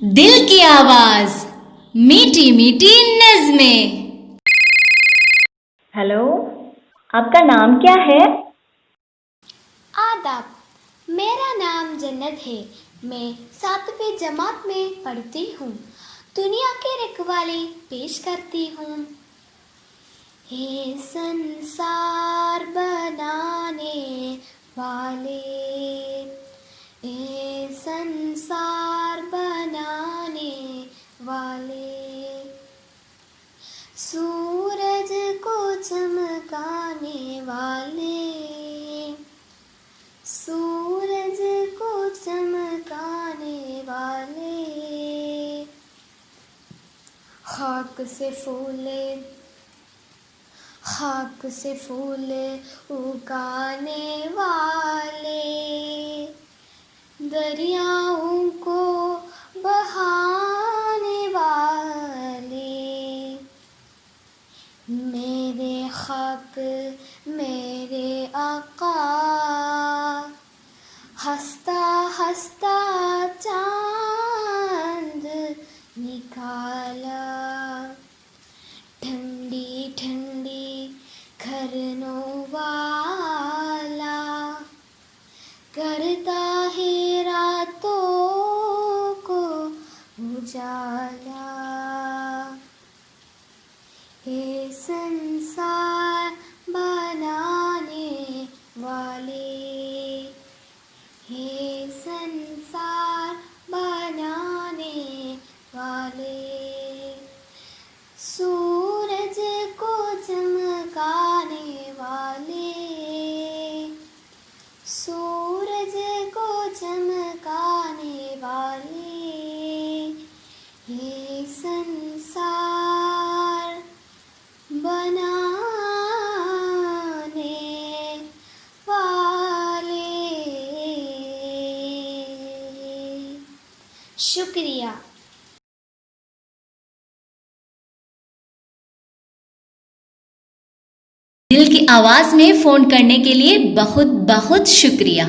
दिल की आवाज, मीठी मीठी नज़्में। हेलो, आपका नाम क्या है? आदाब, मेरा नाम जन्नत है। मैं 7वीं जमात में पढ़ती हूँ। दुनिया की रखवाली पेश करती हूँ। हे संसार बनाने वाले, हे संसार बनाने वाले, सूरज को चमकाने वाले, सूरज को चमकाने वाले, खाक से फूल उगाने वाले, दरियाओं को बहाने वाले, मेरे खाक मेरे आका, हंसता हंसता चांद निकाला, ठंडी ठंडी घरनों वाला, करता है रातों को उजाला। हे संसार बनाने वाले, हे संसार बनाने वाले, सूरज को चमकाने वाले, सूरज को चमकाने वाले, हे संसार बनाने वाले। शुक्रिया। दिल की आवाज में फोन करने के लिए बहुत बहुत शुक्रिया।